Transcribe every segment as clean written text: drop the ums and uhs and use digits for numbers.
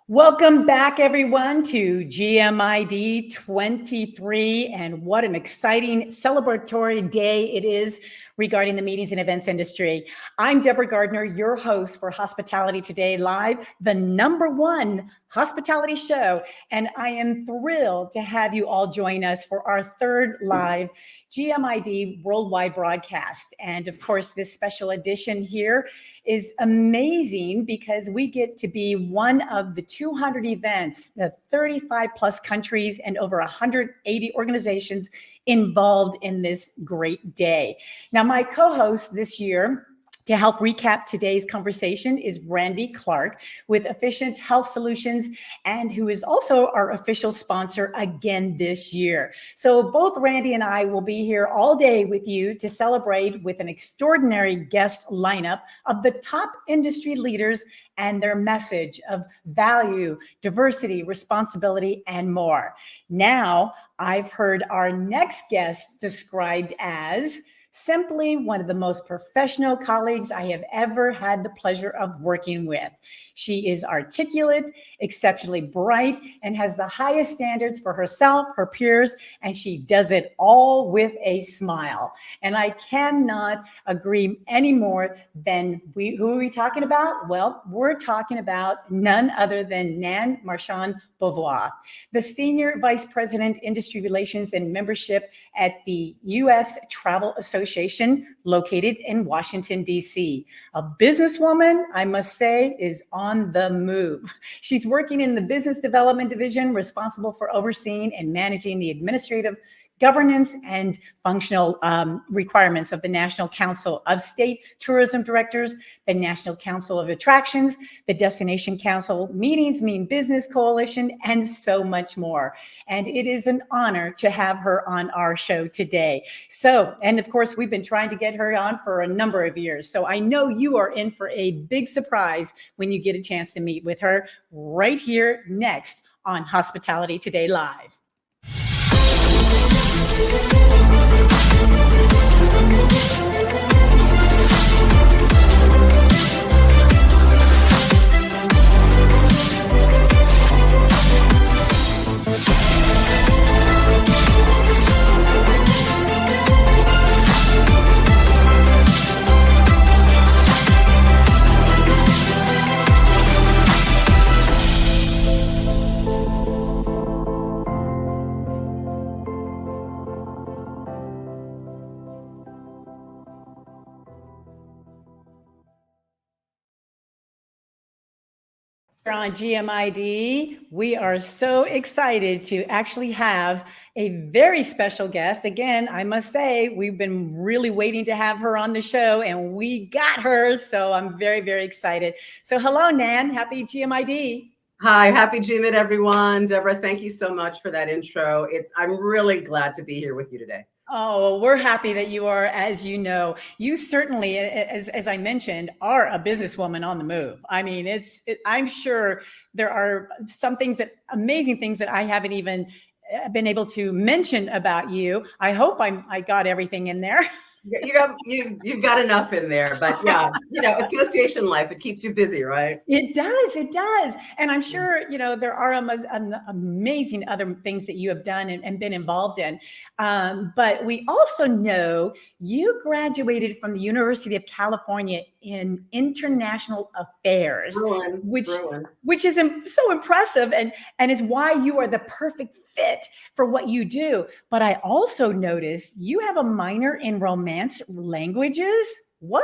Welcome back, everyone, to GMID23. And what an exciting celebratory day it is regarding the meetings and events industry. I'm Deborah Gardner, your host for Hospitality Today Live, the #1 hospitality show. And I am thrilled to have you all join us for our third live GMID worldwide broadcast. And of course, this special edition here is amazing because we get to be one of the 200 events, the 35 plus countries and over 180 organizations involved in this great day. Now, my co-host this year to help recap today's conversation is Randy Clark with Efficient Health Solutions, and who is also our official sponsor again this year. So both Randy and I will be here all day with you to celebrate with an extraordinary guest lineup of the top industry leaders and their message of value, diversity, responsibility, and more. Now, I've heard our next guest described as simply one of the most professional colleagues I have ever had the pleasure of working with. She is articulate, exceptionally bright, and has the highest standards for herself, her peers, and she does it all with a smile. And I cannot agree any more than who are we talking about? Well, we're talking about none other than Nan Marchand Beauvois, the Senior Vice President, Industry Relations and Membership at the U.S. Travel Association, located in Washington, D.C. A businesswoman, I must say, is on the move. She's working in the Business Development Division, responsible for overseeing and managing the administrative governance and functional requirements of the National Council of State Tourism Directors, the National Council of Attractions, the Destination Council, Meetings Mean Business Coalition, and so much more. And it is an honor to have her on our show today. So, and of course, we've been trying to get her on for a number of years. So I know you are in for a big surprise when you get a chance to meet with her right here next on Hospitality Today Live. On GMID, we are so excited to actually have a very special guest. Again, I must say, we've been really waiting to have her on the show, and we got her, so I'm very, very excited. So hello, Nan. Happy GMID. Hi, happy GMID, everyone. Deborah, thank you so much for that intro. I'm really glad to be here with you today. Oh, we're happy that you are. As you know, you certainly, as I mentioned, are a businesswoman on the move. I mean, I'm sure there are some things amazing things that I haven't even been able to mention about you. I hope I got everything in there. You've got enough in there, but yeah, association life, it keeps you busy, right? It does. And I'm sure, there are amazing other things that you have done and been involved in. But we also know you graduated from the University of California in International Affairs, which is so impressive and is why you are the perfect fit for what you do. But I also noticed you have a minor in Romance languages. What?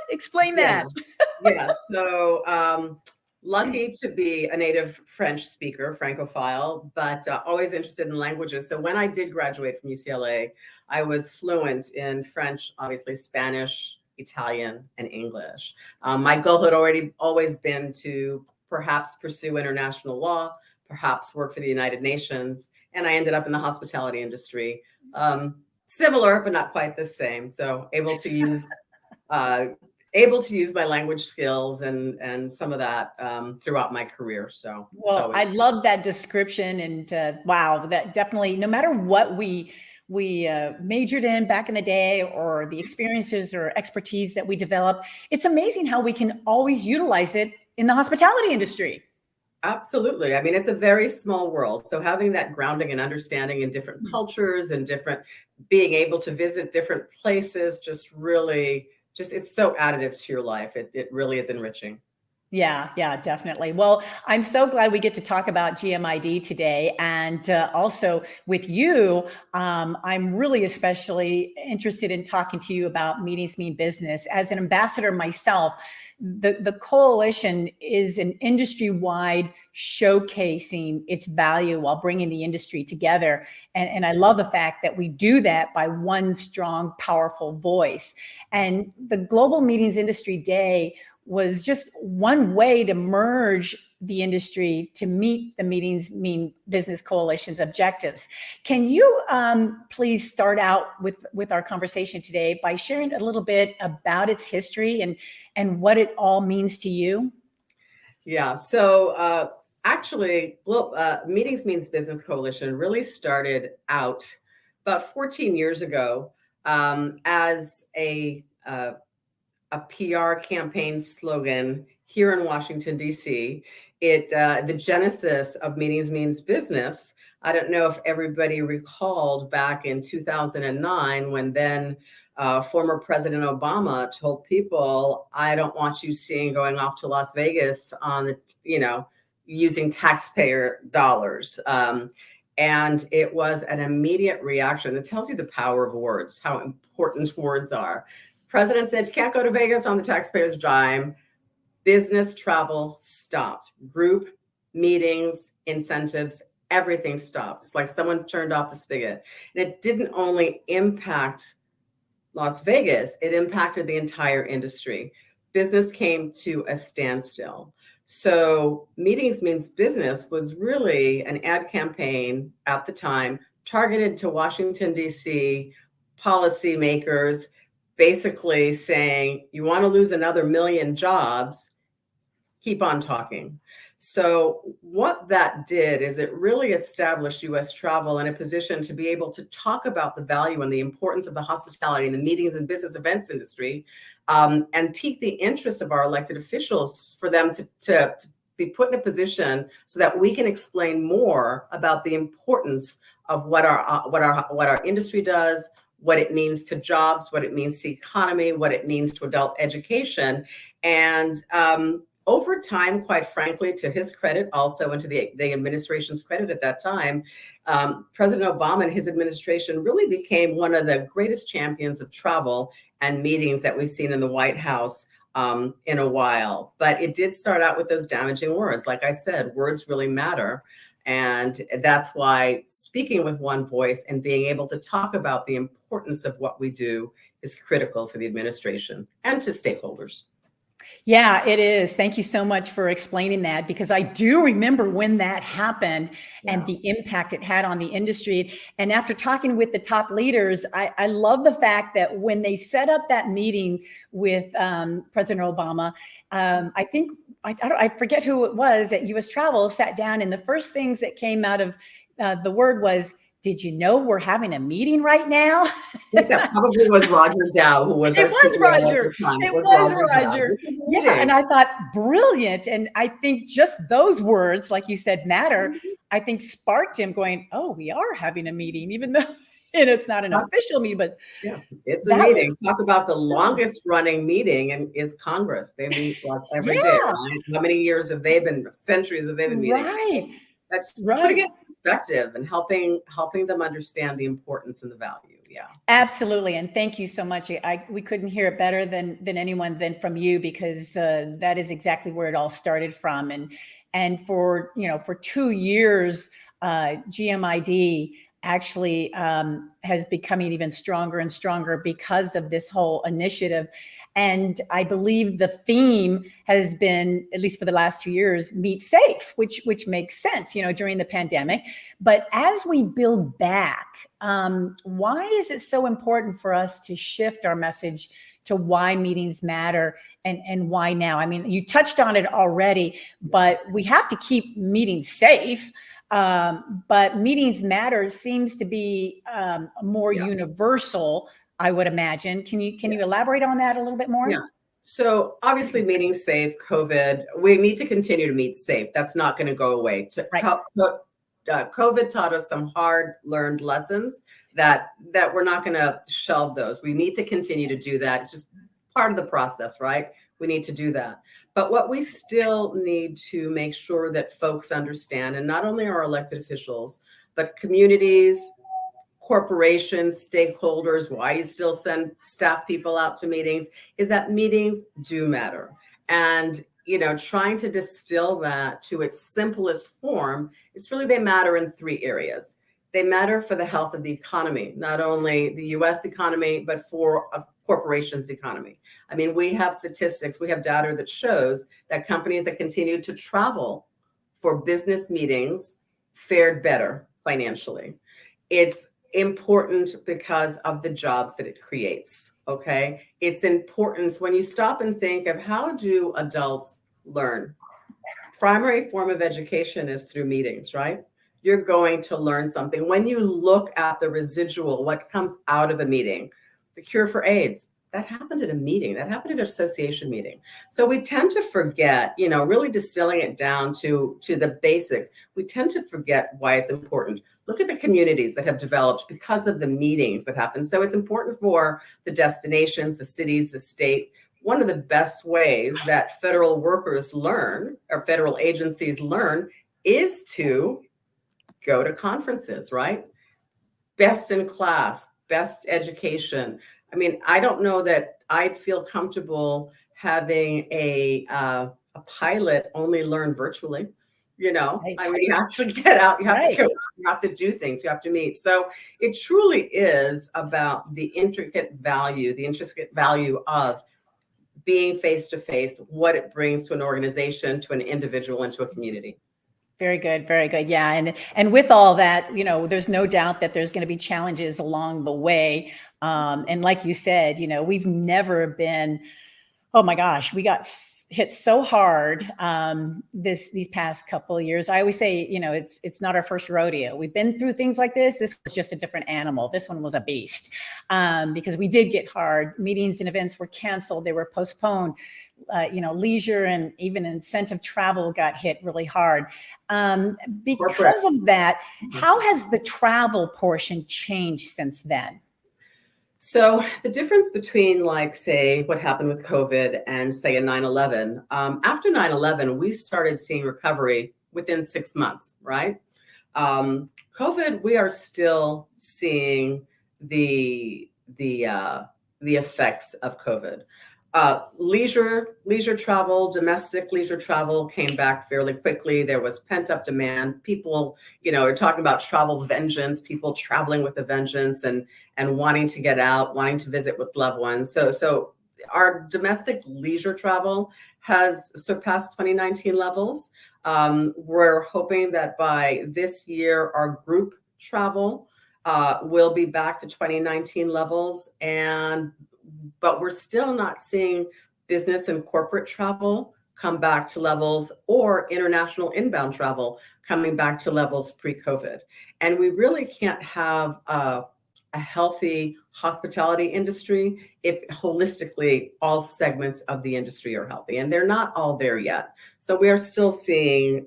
Explain that. Yeah. So lucky to be a native French speaker, Francophile, but always interested in languages. So when I did graduate from UCLA, I was fluent in French, obviously Spanish, Italian, and English. My goal had always been to perhaps pursue international law, perhaps work for the United Nations, and I ended up in the hospitality industry. Similar, but not quite the same. So able to use my language skills and some of that throughout my career. So, well, I love that description, and wow, that definitely, no matter what we majored in back in the day, or the experiences or expertise that we develop, it's amazing how we can always utilize it in the hospitality industry. Absolutely. I mean, it's a very small world. So having that grounding and understanding in different cultures and different being able to visit different places just really just it's so additive to your life. It really is enriching. Yeah, yeah, definitely. Well, I'm so glad we get to talk about GMID today. And also with you, I'm really especially interested in talking to you about Meetings Mean Business. As an ambassador myself, the coalition is an industry-wide showcasing its value while bringing the industry together. And I love the fact that we do that by one strong, powerful voice. And the Global Meetings Industry Day was just one way to merge the industry to meet the Meetings Mean Business Coalition's objectives. Can you please start out with our conversation today by sharing a little bit about its history and what it all means to you? Yeah. So actually, Meetings Means Business Coalition really started out about 14 years ago as a PR campaign slogan here in Washington, D.C. The genesis of Meetings Means Business. I don't know if everybody recalled back in 2009 when then former President Obama told people, I don't want you seeing going off to Las Vegas on the, using taxpayer dollars. And it was an immediate reaction that tells you the power of words, how important words are. President said you can't go to Vegas on the taxpayer's dime. Business travel stopped. Group meetings, incentives, everything stopped. It's like someone turned off the spigot. And it didn't only impact Las Vegas, it impacted the entire industry. Business came to a standstill. So, Meetings Means Business was really an ad campaign at the time targeted to Washington, D.C. policymakers, basically saying, you want to lose another million jobs, keep on talking. So what that did is it really established U.S. travel in a position to be able to talk about the value and the importance of the hospitality and the meetings and business events industry, and pique the interest of our elected officials for them to be put in a position so that we can explain more about the importance of what our industry does, what it means to jobs, what it means to economy, what it means to adult education, and over time, quite frankly, to his credit, also and to the administration's credit at that time, President Obama and his administration really became one of the greatest champions of travel and meetings that we've seen in the White House in a while. But it did start out with those damaging words. Like I said, words really matter. And that's why speaking with one voice and being able to talk about the importance of what we do is critical to the administration and to stakeholders. Yeah, it is. Thank you so much for explaining that, because I do remember when that happened and Yeah. the impact it had on the industry. And after talking with the top leaders, I love the fact that when they set up that meeting with President Obama, I think, I forget who it was at US Travel sat down, and the first things that came out of the word was, did you know we're having a meeting right now? I think that probably was Roger Dow, who was It our was CEO at Roger. the time. It It was was Roger Dow. Roger. This is a Yeah, and meeting. I thought, brilliant. And I think just those words, like you said, matter. I think sparked him going, oh, we are having a meeting, even though and it's not an official meeting, but Yeah, it's a that was meeting. Talk about the so, longest running meeting and is Congress. They meet like every day, yeah, right? How many years have they been, centuries have they been meeting? So right, that's putting right. it in perspective and helping them understand the importance and the value. Yeah. Absolutely, and thank you so much. We couldn't hear it better than anyone than from you, because that is exactly where it all started from. And for for 2 years, GMID actually has becoming even stronger and stronger because of this whole initiative. And I believe the theme has been, at least for the last 2 years, meet safe, which makes sense, during the pandemic. But as we build back, why is it so important for us to shift our message to why meetings matter, and why now? I mean, you touched on it already, but we have to keep meetings safe. But meetings matter seems to be more Yeah. universal, I would imagine. Can you Yeah. elaborate on that a little bit Yeah. more? So obviously meeting safe, COVID, we need to continue to meet safe. That's not going to go away. Right. COVID taught us some hard learned lessons that we're not going to shelve those. We need to continue to do that. It's just part of the process, right? We need to do that. But what we still need to make sure that folks understand, and not only our elected officials, but communities, corporations, stakeholders, why you still send staff people out to meetings, is that meetings do matter. And, trying to distill that to its simplest form, it's really they matter in three areas. They matter for the health of the economy, not only the US economy, but for a corporation's economy. I mean, we have statistics, we have data that shows that companies that continue to travel for business meetings fared better financially. It's important because of the jobs that it creates. Okay. It's important when you stop and think of how do adults learn? Primary form of education is through meetings, right? You're going to learn something. When you look at the residual, what comes out of a meeting, the cure for AIDS, that happened at a meeting, that happened at an association meeting. So we tend to forget, really distilling it down to the basics. We tend to forget why it's important. Look at the communities that have developed because of the meetings that happen. So it's important for the destinations, the cities, the state. One of the best ways that federal workers learn or federal agencies learn is to go to conferences, right? Best in class, best education. I mean, I don't know that I'd feel comfortable having a pilot only learn virtually. Right. I mean, you have to get out, you have to Right. go, you have to do things, you have to meet. So it truly is about the intricate value of being face to face, what it brings to an organization, to an individual, and to a community. Very good, very good. Yeah, and with all that, there's no doubt that there's going to be challenges along the way. And like you said, we've never been. Oh my gosh, we got hit so hard these past couple of years. I always say, it's not our first rodeo. We've been through things like this. This was just a different animal. This one was a beast because we did get hard. Meetings and events were canceled. They were postponed. Leisure and even incentive travel got hit really hard. Because of that, how has the travel portion changed since then? So the difference between say what happened with COVID and say a 9/11, after 9/11, we started seeing recovery within 6 months, right? COVID, we are still seeing the effects of COVID. Leisure travel, domestic leisure travel came back fairly quickly. There was pent up demand. People, are talking about travel vengeance, people traveling with a vengeance and wanting to get out, wanting to visit with loved ones. So our domestic leisure travel has surpassed 2019 levels. We're hoping that by this year, our group travel will be back to 2019 levels, but we're still not seeing business and corporate travel come back to levels or international inbound travel coming back to levels pre-COVID. And we really can't have a healthy hospitality industry if holistically all segments of the industry are healthy, and they're not all there yet. So we are still seeing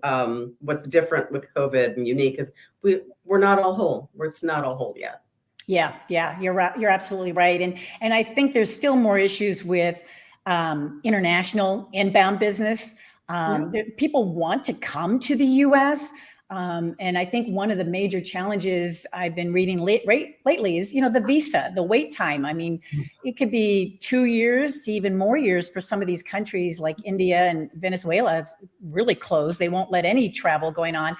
what's different with COVID and unique is we're not all whole. It's not all whole yet. Yeah, you're right. You're absolutely right. And I think there's still more issues with international inbound business. People want to come to the U.S. And I think one of the major challenges I've been reading lately is, the visa, the wait time. I mean, it could be 2 years to even more years for some of these countries like India and Venezuela. It's really closed. They won't let any travel going on.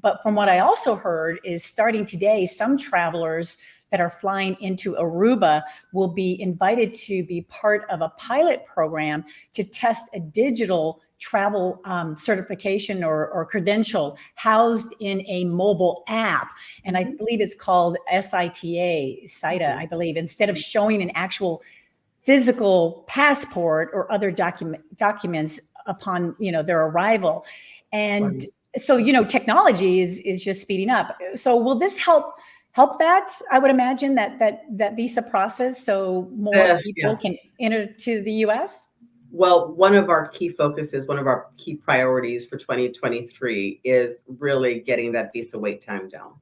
But from what I also heard is starting today, some travelers that are flying into Aruba will be invited to be part of a pilot program to test a digital travel certification or credential housed in a mobile app. And I believe it's called SITA, I believe, instead of showing an actual physical passport or other documents upon, their arrival. And so, technology is just speeding up. So will this help that? I would imagine that visa process, so more people can enter to the U.S. Well, one of our key focuses, one of our key priorities for 2023 is really getting that visa wait time down.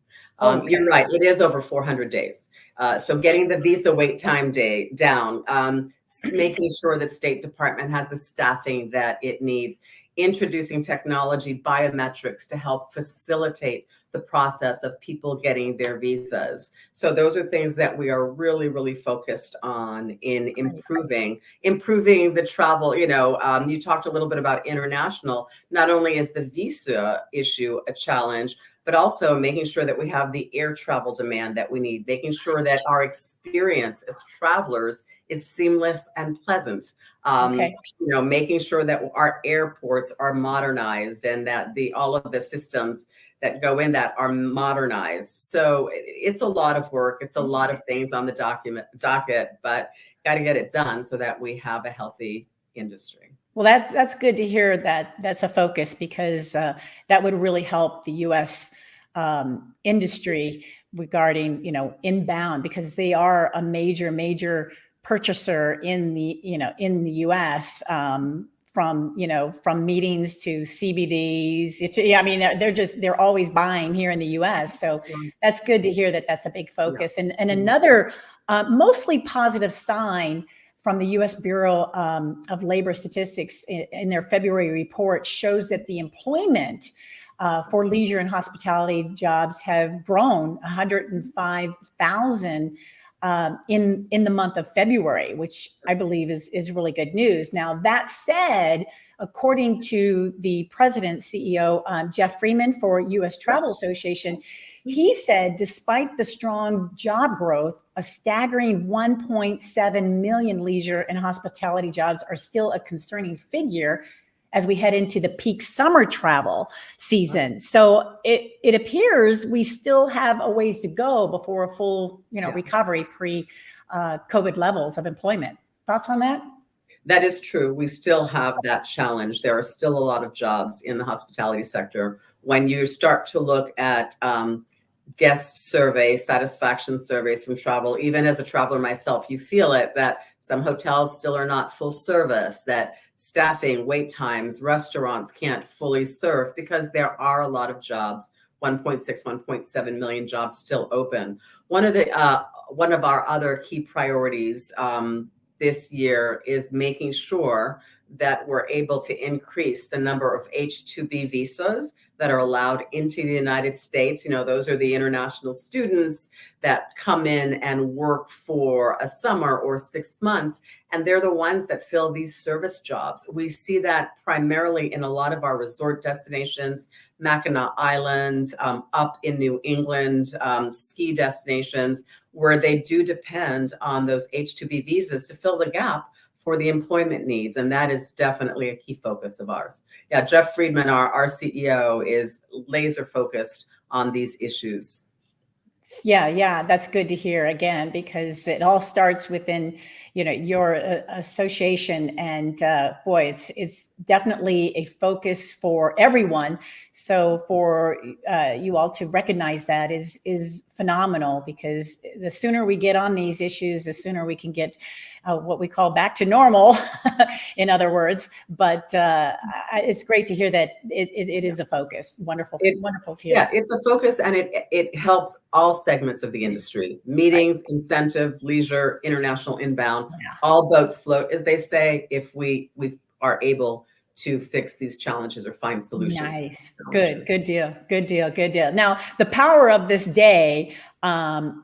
You're Okay. right, it is over 400 days. So getting the visa wait time day down, making sure that State Department has the staffing that it needs, introducing technology, biometrics to help facilitate the process of people getting their visas. So those are things that we are really, really focused on in improving the travel. You talked a little bit about international. Not only is the visa issue a challenge, but also making sure that we have the air travel demand that we need, making sure that our experience as travelers is seamless and pleasant. Okay. Making sure that our airports are modernized and that all of the systems that go in that are modernized. So it's a lot of work. It's a lot of things on the docket, but got to get it done so that we have a healthy industry. Well, that's good to hear that that's a focus, because that would really help the U.S. Industry regarding inbound, because they are a major purchaser in the U.S. From meetings to CBDs. I mean, they're always buying here in the U.S. So that's good to hear that that's a big focus. And another mostly positive sign from the U.S. Bureau of Labor Statistics in their February report shows that the employment for leisure and hospitality jobs have grown 105,000 in the month of February, which I believe is really good news. Now, that said, according to the president, CEO, Jeff Freeman for U.S. Travel Association, he said, despite the strong job growth, a staggering 1.7 million leisure and hospitality jobs are still a concerning figure as we head into the peak summer travel season. So it appears we still have a ways to go before a full recovery pre-COVID levels of employment. Thoughts on that? That is true. We still have that challenge. There are still a lot of jobs in the hospitality sector. When you start to look at guest surveys, satisfaction surveys from travel, even as a traveler myself, you feel it, that some hotels still are not full service, that staffing, wait times, restaurants can't fully serve because there are a lot of jobs, 1.6, 1.7 million jobs still open. One of our other key priorities this year is making sure that we're able to increase the number of H-2B visas that are allowed into the United States. Those are the international students that come in and work for a summer or 6 months, and they're the ones that fill these service jobs. We see that primarily in a lot of our resort destinations, Mackinac Island, up in New England, ski destinations, where they do depend on those H-2B visas to fill the gap for the employment needs. And that is definitely a key focus of ours. Yeah, Jeff Friedman, our CEO, is laser focused on these issues. Yeah, that's good to hear again, because it all starts within your association, and boy, it's definitely a focus for everyone. So for you all to recognize that is phenomenal, because the sooner we get on these issues, the sooner we can get what we call back to normal, in other words. But it's great to hear that it is a focus. Wonderful to hear. Yeah, it's a focus, and it helps all segments of the industry: meetings, incentive, leisure, international, inbound. All boats float, as they say, if we are able to fix these challenges or find solutions. Nice. Good deal. Now, the power of this day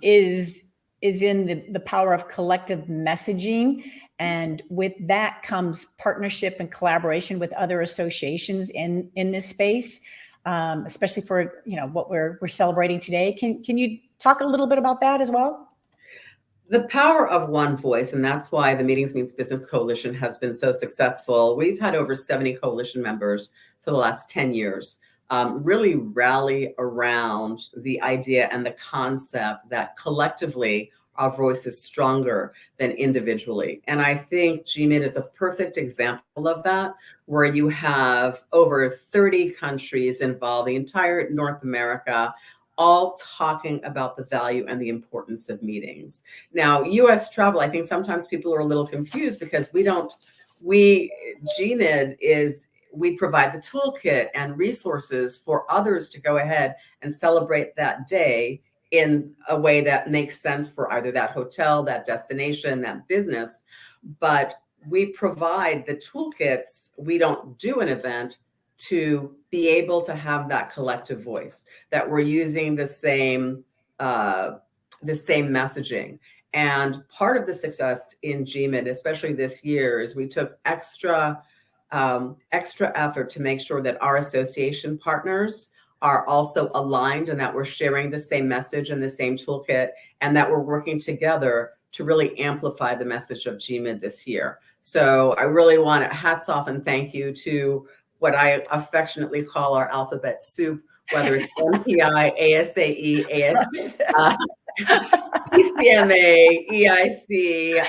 is in the power of collective messaging. And with that comes partnership and collaboration with other associations in this space, especially for what we're celebrating today. Can you talk a little bit about that as well? The power of one voice, and that's why the Meetings Means Business Coalition has been so successful. We've had over 70 coalition members for the last 10 years really rally around the idea and the concept that collectively our voice is stronger than individually. And I think GMID is a perfect example of that, where you have over 30 countries involved, the entire North America, all talking about the value and the importance of meetings. Now, U.S. travel, I think sometimes people are a little confused because we don't GMID we provide the toolkit and resources for others to go ahead and celebrate that day in a way that makes sense for either that hotel, that destination, that business. But we provide the toolkits. We don't do an event to be able to have that collective voice, that we're using the same messaging. And part of the success in GMID, especially this year, is we took extra effort to make sure that our association partners are also aligned and that we're sharing the same message and the same toolkit, and that we're working together to really amplify the message of GMID this year. So I really want to hats off and thank you to what I affectionately call our alphabet soup, whether it's MPI, ASAE, PCMA, EIC,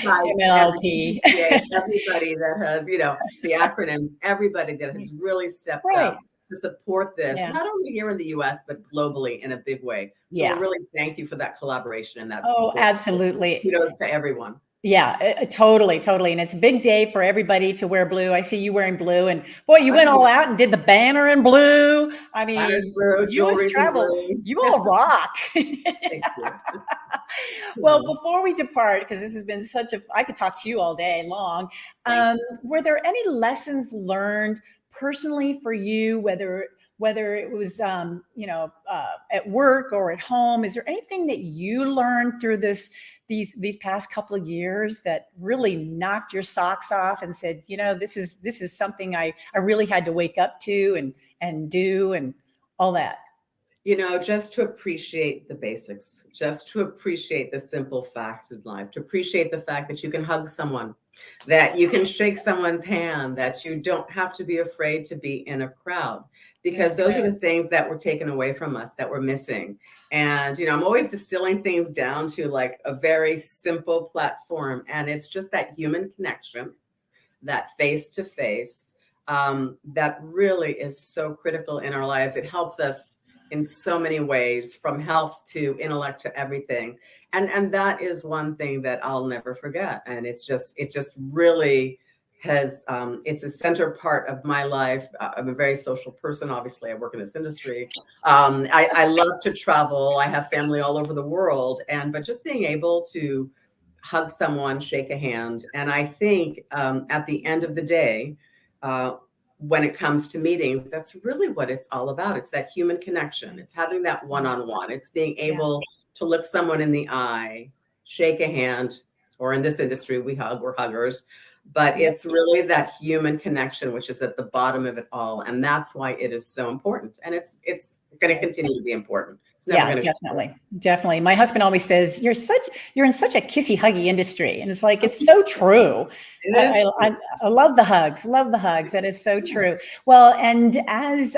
MLP. everybody that has, the acronyms, everybody that has really stepped up to support this, not only here in the US, but globally in a big way. So really thank you for that collaboration and that support. Oh, absolutely. Kudos to everyone. Yeah, totally. And it's a big day for everybody to wear blue. I see you wearing blue, and boy, you went all out and did the banner in blue. I mean, blue, U.S. Travel, you all rock. Thank you. Well, before we depart, because this has been I could talk to you all day long. Were there any lessons learned personally for you, whether it was, at work or at home? Is there anything that you learned through these past couple of years that really knocked your socks off and said, this is something I really had to wake up to and do and all that? Just to appreciate the basics, just to appreciate the simple facts in life, to appreciate the fact that you can hug someone, that you can shake someone's hand, that you don't have to be afraid to be in a crowd, because those are the things that were taken away from us, that we're missing. And, I'm always distilling things down to like a very simple platform. And it's just that human connection, that face to face, that really is so critical in our lives. It helps us in so many ways, from health to intellect to everything. And that is one thing that I'll never forget. And it just really has, it's a center part of my life. I'm a very social person. Obviously, I work in this industry. I love to travel. I have family all over the world. But just being able to hug someone, shake a hand. And I think at the end of the day, when it comes to meetings, that's really what it's all about. It's that human connection. It's having that one-on-one. It's being able to look someone in the eye, shake a hand, or in this industry, we're huggers. But it's really that human connection, which is at the bottom of it all. And that's why it is so important. And it's going to continue to be important. Definitely. My husband always says, you're in such a kissy huggy industry. And it's like, it's so true. I love the hugs. That is so true. Well, and as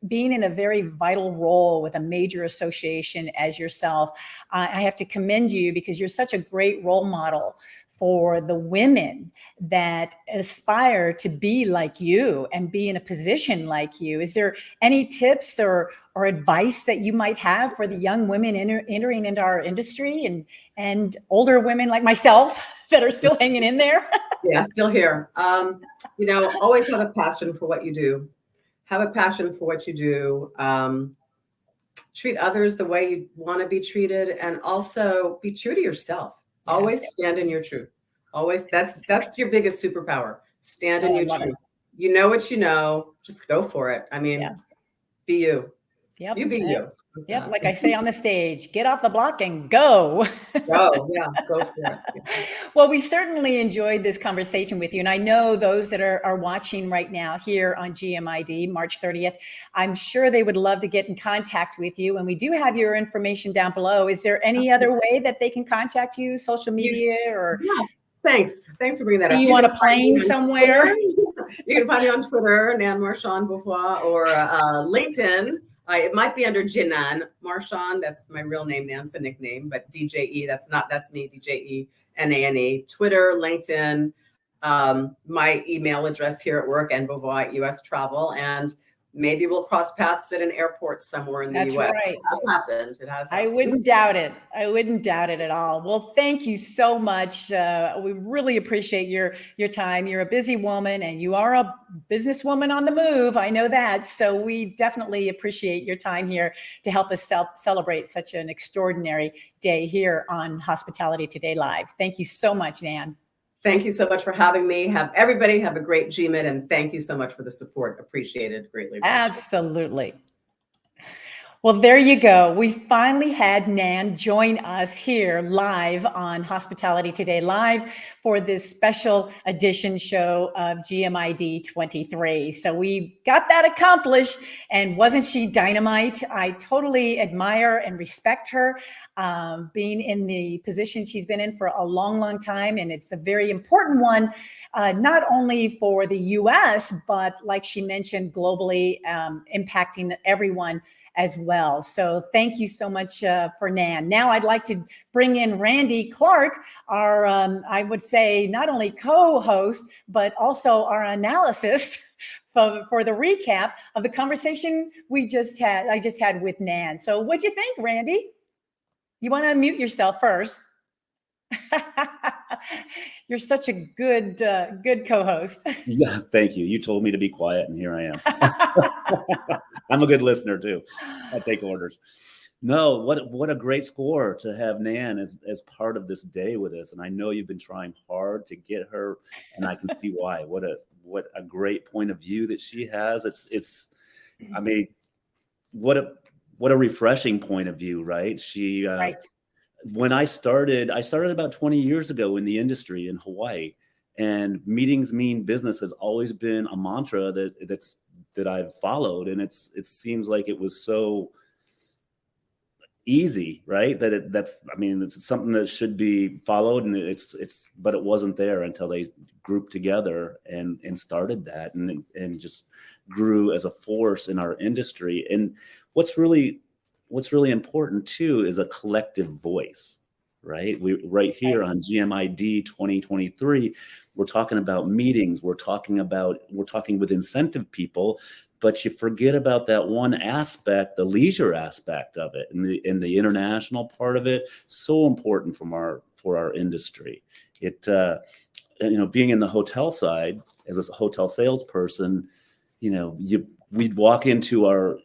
being in a very vital role with a major association as yourself, I have to commend you, because you're such a great role model for the women that aspire to be like you and be in a position like you. Is there any tips or advice that you might have for the young women entering into our industry, and older women like myself that are still hanging in there? Yeah, still here. Always have a passion for what you do. Have a passion for what you do. Treat others the way you want to be treated, and also be true to yourself. Always stand in your truth. Always, that's your biggest superpower. Stand in your truth. You know what you know. Just go for it. I mean, be you. Yep. You be you. Yep. Like I say on the stage, get off the block and go. Go for it. Yeah. Well, we certainly enjoyed this conversation with you. And I know those that are watching right now here on GMID, March 30th, I'm sure they would love to get in contact with you. And we do have your information down below. Is there any other way that they can contact you, social media or? Yeah. Thanks for bringing that up. You on a plane somewhere? You can find me on Twitter, Marchand Beauvois, or LinkedIn. It might be under Jinan Marchand. That's my real name. Nan's the nickname, but DJE, that's me, DJE, NANE. Twitter, LinkedIn, my email address here at work, and Beauvois at US Travel. And maybe we'll cross paths at an airport somewhere in the That's US. right. It has happened. It has I happened. wouldn't doubt it. I wouldn't doubt it at all. Well, thank you so much. We really appreciate your time. You're a busy woman and you are a businesswoman on the move. I know that. So we definitely appreciate your time here to help us celebrate such an extraordinary day here on Hospitality Today Live. Thank you so much, Nan. Thank you so much for having me. Have everybody have a great GMID, and thank you so much for the support. Appreciated, greatly appreciated. Absolutely. Well, there you go. We finally had Nan join us here live on Hospitality Today Live for this special edition show of GMID23. So we got that accomplished, and wasn't she dynamite? I totally admire and respect her, being in the position she's been in for a long, long time, and it's a very important one. Not only for the US, but like she mentioned, globally, impacting everyone as well. So thank you so much for Nan. Now I'd like to bring in Randy Clark, our, I would say, not only co-host, but also our analysis for the recap of the conversation I just had with Nan. So what'd you think, Randy? You want to unmute yourself first. You're such a good co-host. Yeah, thank you. You told me to be quiet, and here I am. I'm a good listener too. I take orders. No, what a great score to have Nan as part of this day with us. And I know you've been trying hard to get her, and I can see why. What a great point of view that she has. It's I mean, what a refreshing point of view, right? She Right. When I started about 20 years ago in the industry in Hawaii, and meetings mean business has always been a mantra that I've followed. And it seems like it was so easy, right? It's something that should be followed, and but it wasn't there until they grouped together and started that and just grew as a force in our industry. And what's really important too is a collective voice, right? Right here on GMID 2023, we're talking about meetings. We're talking with incentive people, but you forget about that one aspect, the leisure aspect of it, and the international part of it. So important for our industry. Being in the hotel side as a hotel salesperson, we'd walk into our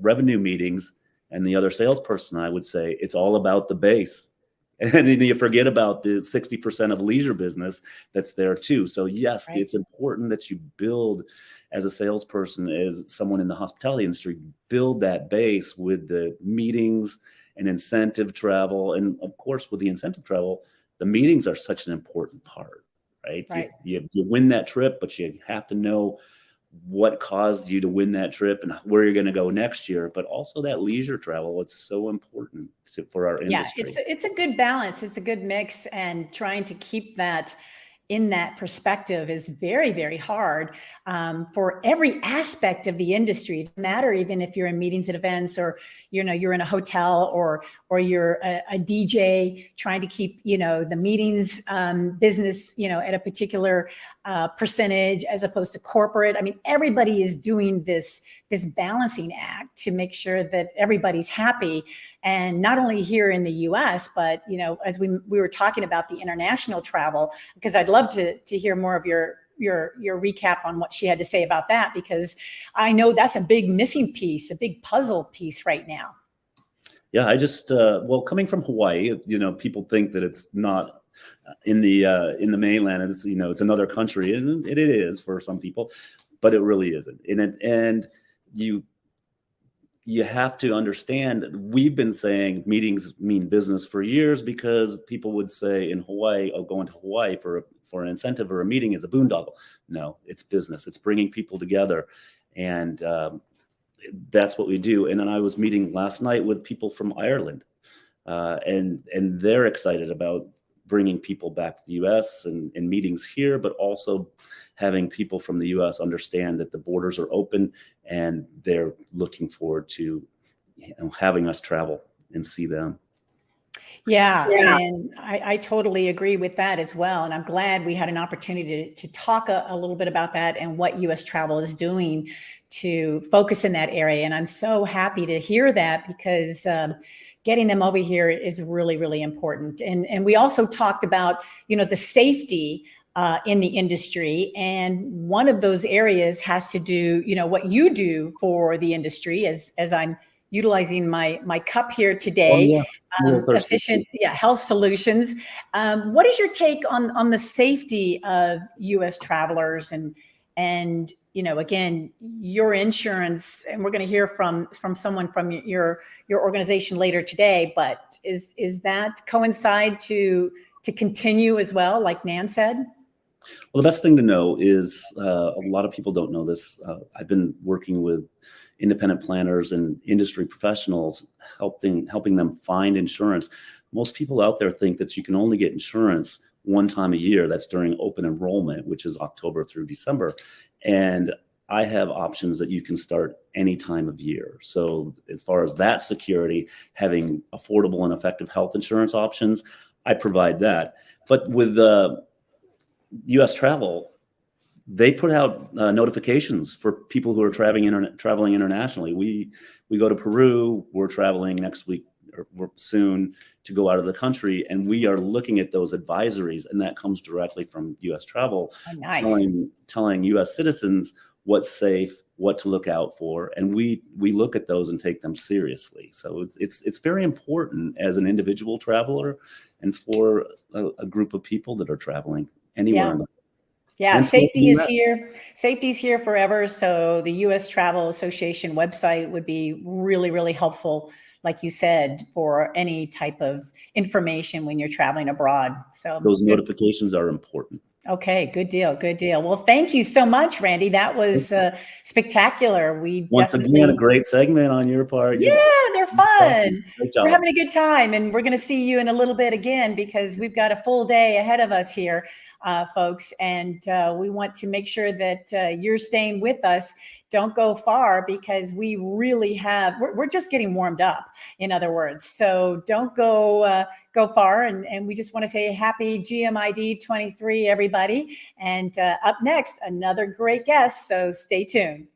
revenue meetings, and the other salesperson, I would say, it's all about the base. And then you forget about the 60% of leisure business that's there too. So yes, right. It's important that you build, as a salesperson, as someone in the hospitality industry, build that base with the meetings and incentive travel. And of course, with the incentive travel, the meetings are such an important part, right? You win that trip, but you have to know what caused you to win that trip and where you're going to go next year, but also that leisure travel. It's so important for our industry. Yeah, it's a good balance. It's a good mix, and trying to keep that in that perspective is very, very hard for every aspect of the industry. It doesn't matter even if you're in meetings and events, or you're in a hotel, or you're a DJ trying to keep the meetings business at a particular percentage as opposed to corporate. I mean, everybody is doing this balancing act to make sure that everybody's happy. And not only here in the US, but as we were talking about the international travel, because I'd love to hear more of your recap on what she had to say about that, because I know that's a big missing piece, a big puzzle piece right now. Yeah, I just coming from Hawaii, people think that it's not in the mainland, and it's another country, and it is for some people, but it really isn't. And you have to understand, we've been saying meetings mean business for years, because people would say in Hawaii, going to Hawaii for an incentive or a meeting is a boondoggle. No, it's business. It's bringing people together. And that's what we do. And then I was meeting last night with people from Ireland, and they're excited about bringing people back to the U.S. and meetings here, but also having people from the U.S. understand that the borders are open, and they're looking forward to having us travel and see them. Yeah, Yeah. and I totally agree with that as well. And I'm glad we had an opportunity to talk a little bit about that and what U.S. Travel is doing to focus in that area. And I'm so happy to hear that because getting them over here is really, really important. And we also talked about, the safety in the industry. And one of those areas has to do, what you do for the industry as I'm utilizing my cup here Oh, today. yes. I'm a little thirsty. Efficient health solutions. What is your take on the safety of U.S. travelers and again, your insurance? And we're going to hear from someone from your organization later today. But is that coincide to continue as well, like Nan said? Well, the best thing to know is a lot of people don't know this. I've been working with independent planners and industry professionals, helping them find insurance. Most people out there think that you can only get insurance one time a year. That's during open enrollment, which is October through December. And I have options that you can start any time of year. So as far as that security, having affordable and effective health insurance options, I provide that. But with U.S. Travel, they put out notifications for people who are traveling internationally. We go to Peru. We're traveling next week or we're soon to go out of the country, and we are looking at those advisories, and that comes directly from U.S. Travel, Nice. telling U.S. citizens what's safe, what to look out for, and we look at those and take them seriously. So it's very important as an individual traveler and for a group of people that are traveling anywhere in the Yeah, and safety is here. Safety is here forever. So the U.S. Travel Association website would be really, really helpful, like you said, for any type of information when you're traveling abroad. So those notifications are important. Okay, good deal, good deal. Well, thank you so much, Randy. That was spectacular. Once again, a great segment on your part. Yeah, they're fun. Great job. We're having a good time, and we're going to see you in a little bit again because we've got a full day ahead of us here, folks. And we want to make sure that you're staying with us. Don't go far because we really have. We're just getting warmed up. In other words, so don't go far. And we just want to say happy GMID23, everybody. And up next, another great guest. So stay tuned.